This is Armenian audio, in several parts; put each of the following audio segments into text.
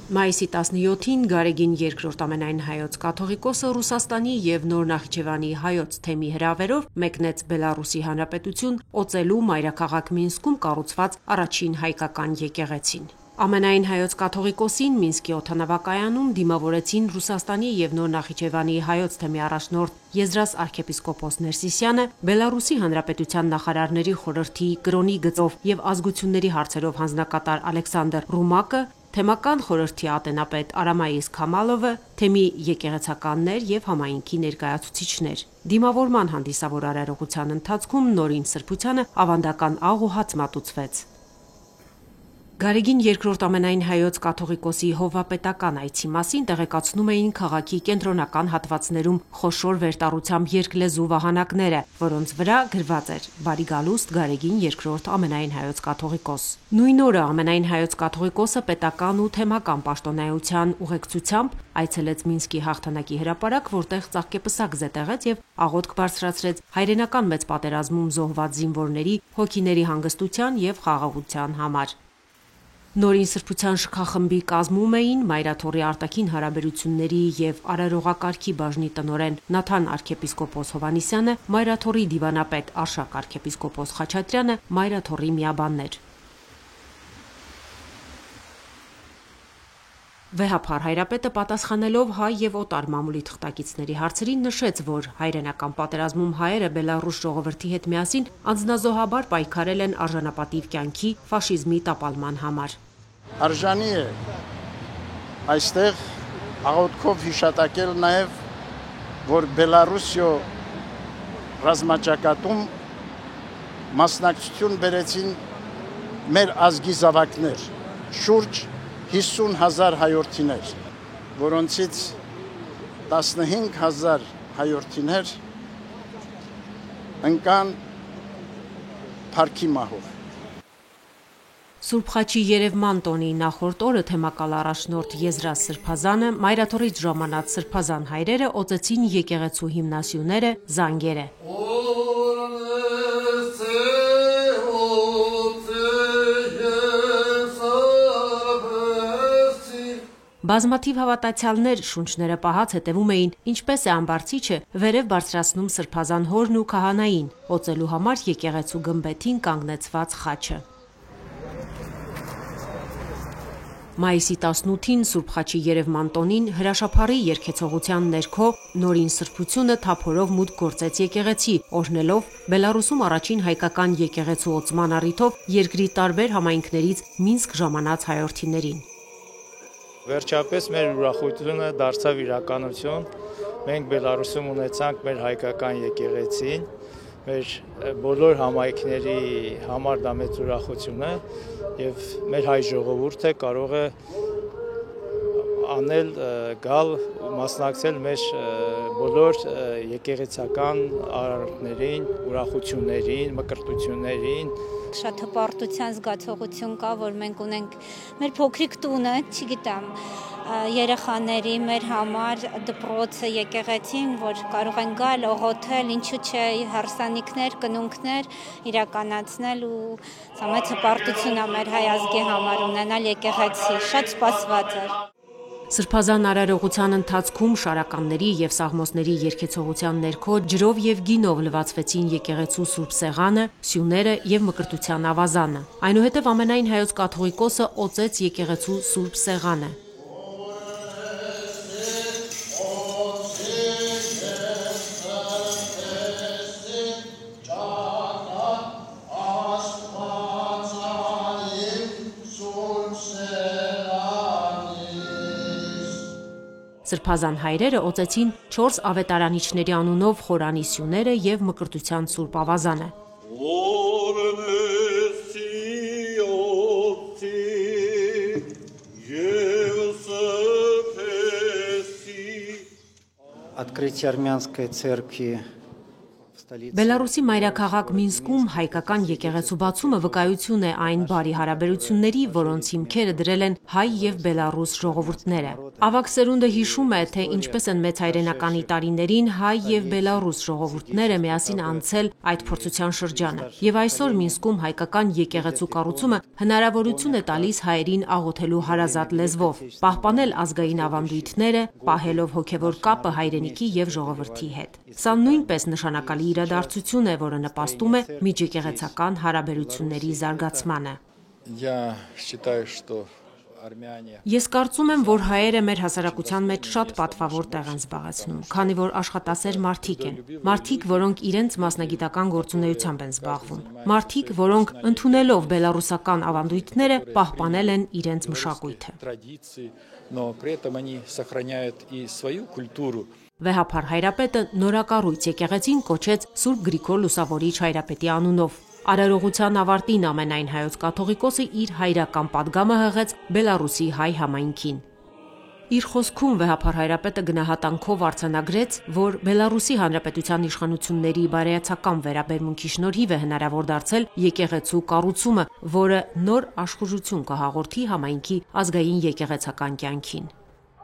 Մայիսի 17-ին Գարեգին II ամենայն հայոց կաթողիկոսը Ռուսաստանի և Նոր Նախիջևանի հայոց թեմի հրավերով մեկնեց Բելառուսի Հանրապետություն օծելու մայրաքաղաք Մինսկում կառուցված առաջին հայկական եկեղեցին։ Ամենայն հայոց կաթողիկոսին Մինսկի օդանավակայանում դիմավորեցին Ռուսաստանի և Նոր Նախիջևանի հայոց թեմի առաջնորդ Եզրաս arczepiskopos Ներսիսյանը, Բելառուսի Հանրապետության նախարարների խորհրդի կրոնի գծով և ազգությունների հարցերով հանձնակատար Ալեքսանդր Ռումակը, թեմական խորհրդի ատենապետ Արամայիս Քամալովը, թեմի եկեղեցականներ և համայնքի ներկայացուցիչներ։ Դիմավորման հանդիսավոր արարողության ընթացքում Նորին սրբությանը ավանդական աղ ու հաց մատուցվեց։ Գարեգին II ամենայն հայոց կաթողիկոսի հովվապետական այցի մասին տեղեկացնում էին քաղաքի կենտրոնական հատվածներում խոշոր վերտառությամբ երկլեզու վահանակները, որոնց վրա գրված էր «Բարի գալուստ Գարեգին II ամենայն հայոց կաթողիկոս»։ Նույն օրը ամենայն հայոց կաթողիկոսը պետական ու թեմական պաշտոնայնության ուղեկցությամբ այցելեց Մինսկի հաղթանակի հրապարակ, որտեղ ծաղկեպսակ զետեղեց և աղոթք բարձրացրեց հայրենական մեծ պատերազմում զոհված զինվորների հոգիների հանգստության և խաղաղության համար։ Նորին սրբության շքախմբի կազմում էին Մայրաթոռի արտաքին հարաբերությունների և արարողակարգի բաժնի տնօրեն Նաթան arczepiskopos Հովհաննիսյանը, Մայրաթոռի դիվանապետ Արշակ arczepiskopos Խաչատրյանը, Մայրաթոռի միաբաններ։ Վեհափառ հայրապետը պատասխանելով հայ և օտար մամուլի թղթակիցների հարցերին նշեց, որ հայրենական պատերազմում հայերը Բելառուս ժողովրդի հետ միասին անձնազոհաբար պայքարել են արժանապատիվ կյանքի, ֆաշիզմի տապալման համար։ Արժանի է այստեղ աղոթքով հիշատակել նաև, որ Բելառուսիո ռազմաճակատում մասնակցություն բերեցին մեր ազգի զավակներ, շուրջ 50,000 հայորդիներ, որոնցից 15,000 հայորդիներ ընկան փառքի մահով։ Սուրբ Խաչի երևման տոնի նախորդ օրը թեմակալ առաջնորդ Եզրաս սրբազանը, Մայրաթոռից ժամանած սրբազան հայրերը օծեցին եկեղեցու հիմնասյուները, զանգերը։ Բազմաթիվ հավատացյալներ շունչները պահած հետևում էին, ինչպես է ամբարձիչը վերև բարձրացնում սրբազան հորն ու քահանային, օծելու համար եկեղեցու գմբեթին կանգնեցված խաչը։ Մայիսի 18-ին Սուրբ Խաչի երևման տոնին հրաշափառի երգեցողության ներքո Նորին սրբությունը թափորով մուտք գործեց եկեղեցի, օրհնելով Բելառուսում առաջին հայկական եկեղեցու օծման առիթով երկրի տարբեր համայնքներից Մինսկ ժամանած հայորդիներին։ Վերջապես մեր ուրախությունը դարձավ իրականություն։ Մենք Բելառուսում ունեցանք մեր հայկական եկեղեցին, մեր բոլոր համայնքների համար դա մեծ ուրախություն է եւ մեր հայ ժողովուրդը կարող է անել գալ ու մասնակցել մեր բոլոր եկեղեցական արարքներին, ուրախություններին, մկրտություններին։ Շատ հպարտության զգացողություն կա, որ մենք ունենք մեր փոքրիկ տունը, չգիտեմ, երեխաների մեր համար դպրոցը, եկեղեցին, որ կարող են գալ, ողոթել, ինչու՞ չէ, հարսանիքներ, կնունքներ իրականացնել ու սա մեծ հպարտություն է մեր հայ ազգի համար ունենալ եկեղեցի, շատ սպասված էր։ Սրբազան արարողության ընթացքում շարականների և սաղմոսների երգեցողության ներքո ջրով և գինով լվացվեցին եկեղեցու սուրբ սեղանը, սյուները և մկրտության ավազանը։ Այնուհետև ամենայն հայոց կաթողիկոսը օծեց եկեղեցու սուրբ սեղանը։ Սրբազան հայրերը օծեցին 4 ավետարանիչների անունով խորանի սյուները և մկրտության սուրբ ավազանը։ Открытие армянской церкви Բելարուսի մայրաքաղաք Մինսկում հայկական եկեղեցու բացումը վկայություն է այն բարի հարաբերությունների, որոնց հիմքերը դրել են հայ եւ բելարուս ժողովուրդները։ Ավագ սերունդը հիշում է, թե ինչպես են մեծ հայրենականի տարիներին հայ եւ բելարուս ժողովուրդները միասին անցել այդ փորձության շրջանը։ Եվ այսօր Մինսկում հայկական եկեղեցու կառուցումը հնարավորություն է տալիս հայերին աղոթելու հարազատ լեզվով, պահպանել ազգային ավանդույթները, պահելով հոգևոր կապը հայրենիքի եւ ժողովրդի հետ։ Սա նույնպես նշանակալի իրադարձություն է, որը նպաստում է միջեկեղեցական հարաբերությունների զարգացմանը։ Ես կարծում եմ, որ հայերը մեր հասարակության մեջ շատ պատվավոր տեղ են զբաղեցնում, քանի որ աշխատասեր մարդիկ են, մարդիկ, որոնք իրենց մասնագիտական գործունեությամբ են զբաղվում, մարդիկ, որոնք ընդունելով բելարուսական ավանդույթները պահպանել են իրենց մշակույթը։ Վեհափար հայրապետը նորակառույց եկեղեցին կոչեց Սուրբ Գրիգոր Լուսավորիչ հայրապետի անունով։ Արարողության ավարտին ամենայն հայոց կաթողիկոսը իր հայրական պատգամը հղեց Բելարուսի հայ համայնքին։ Իր խոսքում Վեհափար հայրապետը գնահատանքով արձանագրեց, որ Բելարուսի Հանրապետության իշխանությունների բարեացական վերաբերմունքի շնորհիվ է հնարավոր դարձել եկեղեցու կառուցումը, որը նոր աշխուժություն կհաղորդի համայնքի ազգային եկեղեցական կյանքին։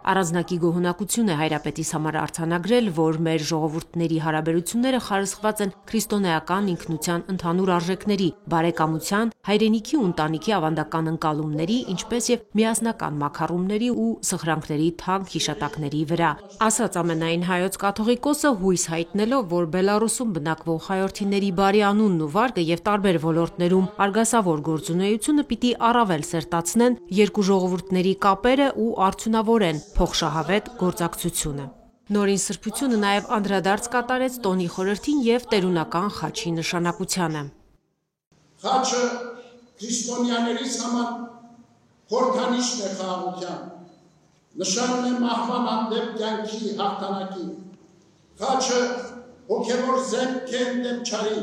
Առանձնակի գոհունակություն է հայրապետիս համար արձանագրել, որ մեր ժողովուրդների հարաբերությունները խարսխված են քրիստոնեական ինքնության ընդհանուր արժեքների, բարեկամության, հայրենիքի ու ընտանիքի ավանդական ընկալումների, ինչպես եւ միասնական մաքարումների ու սխրանքների թանկ հիշատակների վրա։ Ասաց ամենայն հայոց կաթողիկոսը, հույս հայտնելով, որ Բելարուսում բնակվող հայրենիների բարի անունն ու վարկը եւ տարբեր ոլորտներում արգասավոր գործունեությունը պիտի առավել սերտացնեն երկու ժողովուրդների կապերը ու արդյունավորեն փոխշահավետ գործակցությունը։ Նորին սրբությունը նաև անդրադարձ կատարեց տոնի խորհրդին եւ տերունական խաչի նշանակությանը։ Խաչը քրիստոնյաներիս համար խորհրդանիշն է խաղաղության, նշանն է մահվան հանդեպ կյանքի հաղթանակի։ Խաչը հոգևոր զենք է դեմ չարի։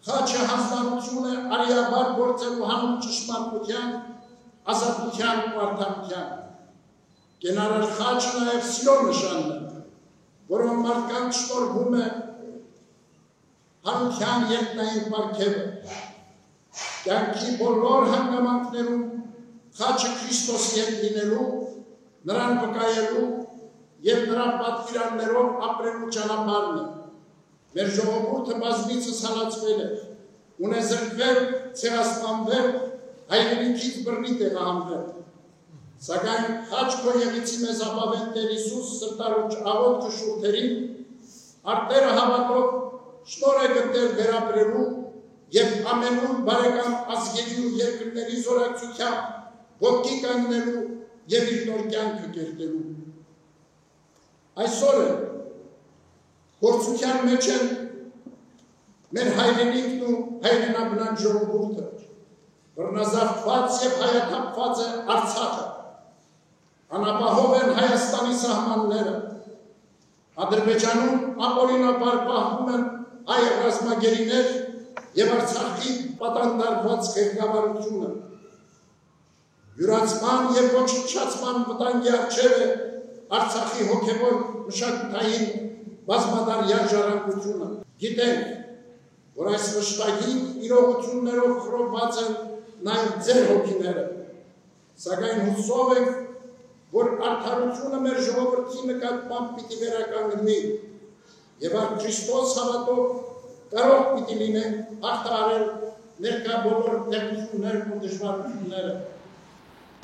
Խաչը հանձնարարություն է արիաբար գործելու հանուն ճշմարտության, ազատության ու արդարության։ Կենարար խաչը նաև սիրո նշանն է, որով մարդկանց շնորհվում է հանքյան երկնային պարգևը։ Կյանքի բոլոր հանգամանքներում խաչը Քրիստոսի հետ լինելու, նրան վկայելու եւ նրա պատվիրաններով ապրելու ճանապարհն է։ Մեր ժողովուրդը բազմիցս հալածվել է, ունեզրկվել, ցեղասպանվել, հայրենիքից բռնի տեղահանվել։ Սակայն խաչ քո եղիցի մեզ ապավեն Տեր Հիսուս սրտարուչ աղոթքը շուրթերին, արտերը հավատով շնորհ է գտել վերապրելու եւ ամենուր բարեկամ ազգերի ու երկրների զորակցությամբ ոտքի կանգնելու եւ իր նոր կյանքը կերտելու։ Այսօր գործության մեջ են մեր հայրենիքն ու հայրենաբնակ ժողովուրդը, բռնազավթված եւ հայաթափված է Արցախը, անապահով են Հայաստանի սահմանները, Ադրբեջանում ապօրինաբար պահվում են հայ ռազմագերիներ եւ Արցախի պատանդարված ղեկավարությունը։ Յուրացման եւ ոչնչացման վտանգի առջեւ է Արցախի հոգեվոր մշակութային բազմադարյա ժառանգությունը։ Գիտենք, որ այս վշտագի իրողություններով խռովված են նաեւ ձեր հոգիները, սակայն հուսով ենք, որ արդարությունը մեր ժողովրդի նկատմամբ պիտի վերականգնվի եւ առ Քրիստոս հավատով կարող պիտի լինենք հաղթահարել ներկա բոլոր դեպքերն ու դժվարությունները։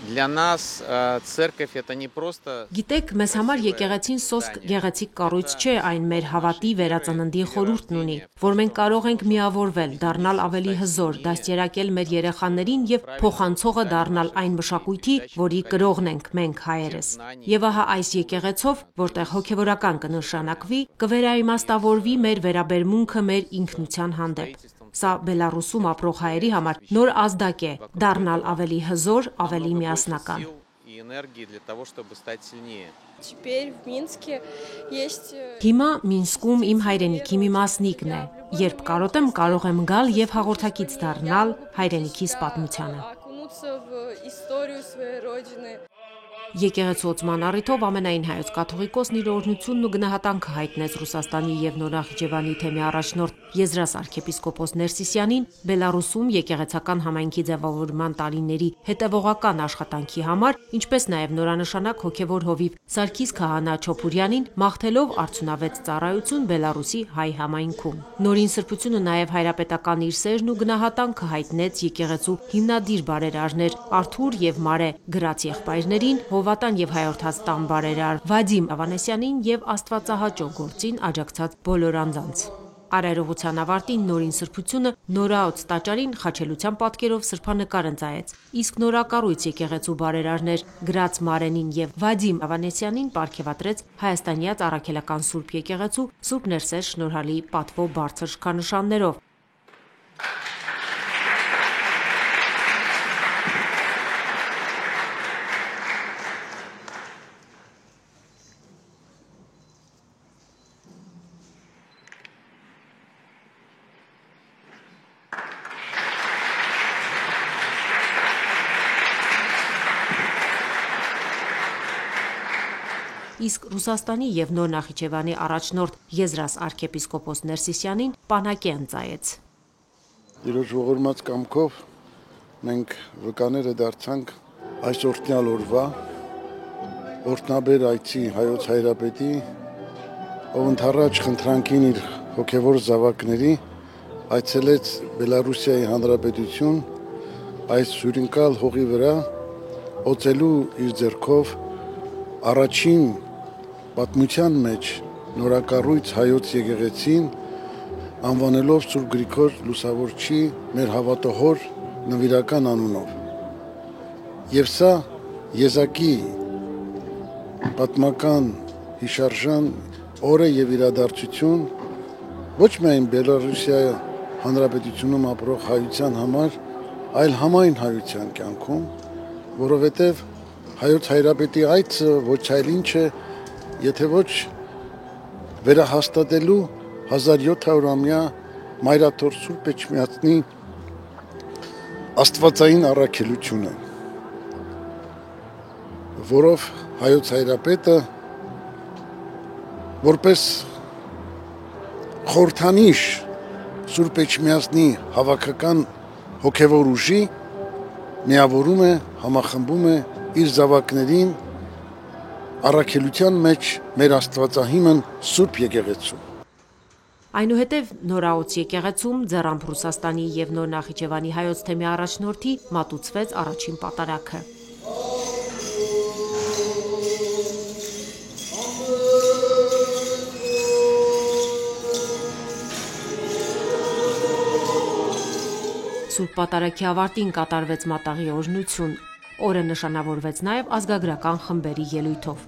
Для нас церковь это не просто. Գիտեք, մեզ համար եկեղեցին սոսկ գեղեցիկ կառույց չէ, այն մեր հավատի վերածննդի խորհուրդն ունի, որ մենք կարող ենք միավորվել, դառնալ ավելի հզոր, դաստիարակել մեր երեխաներին եւ փոխանցողը դառնալ այն մշակույթի, որի կրողն ենք մենք հայերս։ Եվ ահա այս եկեղեցով, որտեղ հոգեվորական կնշանակվի, կվերաիմաստավորվի մեր վերաբերմունքը մեր ինքնության հանդեպ։ Սա Բելարուսում ապրող հայերի համար նոր ազդակ է, դառնալ ավելի հզոր, ավելի միասնական։ Հիմա Մինսկում իմ հայրենիքի մի մասնիկն է, երբ կարոտեմ, կարող եմ գալ եւ հաղորդակից դառնալ հայրենիքիս պատմությանը։ Եկեղեցու օծման առիթով ամենայն հայոց կաթողիկոսն իր օրհնությունն ու գնահատանքը հայտնեց Ռուսաստանի եւ Նորնախիջևանի թեմի առաջնորդ Եզրաս arczepiskopos Ներսիսյանին Բելարուսում եկեղեցական համայնքի ձևավորման տարիների հետևողական աշխատանքի համար, ինչպես նաեւ նորանշանակ հոգեվոր հովիվ Սարգիս Քահանա Չոփուրյանին մաղթելով արդյունավետ ծառայություն Բելարուսի հայ համայնքում։ Նորին սրբությունը նաեւ հայրապետական իր սերն ու գնահատանքը հայտնեց եկեղեցու հիմնադիր բարերարներ Արթուր եւ Մարե գրած եղբայրներին, Հովատան եւ հայորդաց տան բարերար Վադիմ Ավանեսյանին եւ Աստվածահաճո գործին աջակցած բոլոր անձանց։ Արարողության ավարտին Նորին սրբությունը Նորաոց տաճարին խաչելության պատկերով սրբանկար ընծայեց, իսկ նորակառույց եկեղեցու բարերարներ գրած Մարենին եւ Վադիմ Ավանեսյանին պարգևատրեց հայաստանյաց առաքելական Սուրբ եկեղեցու Սուրբ Ներսես շնորհալի պատվո բարձր շքանշաններով։ Իսկ Ռուսաստանի եւ Նորնախիջևանի առաջնորդ Եզրաս arczepiskopos Ներսիսյանին պանակե ընծայեց։ Իրոք ողորմած կամքով մենք վկաները դարձանք այս օրհնյալ օրվա օրհնաբեր այցի հայոց հայրապետի, ով ընդառաջ խնդրանքին իր հոգևոր զավակների այցելեց Բելարուսիայի Հանրապետություն այս հյուրընկալ հողի վրա օծելու իր ձեռքով առաջին պատմության մեջ նորակառույց հայոց եկեղեցին անվանելով Սուրբ Գրիգոր Լուսավորչի մեր հավատահոր նվիրական անունով։ Եվ սա եզակի պատմական հիշարժան օր է եւ իրադարձություն ոչ միայն Բելարուսիայի Հանրապետությունում ապրող հայության համար, այլ համայն հայության կյանքում, որովհետեւ հայոց հայրապետի այցը ոչ այլ ինչ է, եթե ոչ վերահաստատելու 1700-ամյա Մայրաթոր Սուրբ Էջմիածնի աստվածային առաքելությունը, որով հայոց հայրապետը որպես խորհրդանիշ Սուրբ Էջմիածնի հավաքական հոգևոր ուժի միավորում է, համախմբում է իր զավակներին առաքելության մեջ մեր Աստվածահիմն Սուրբ եկեղեցու։ Այնուհետև Նորաոց եկեղեցում ձեռամբ Ռուսաստանի եւ Նորնախիջևանի հայոց թեմի առաջնորդի մատուցվեց առաջին պատարագը։ Սուրբ պատարագի ավարտին կատարվեց մատաղի օրհնություն, օրը նշանավորվեց նաև ազգագրական խմբերի ելույթով։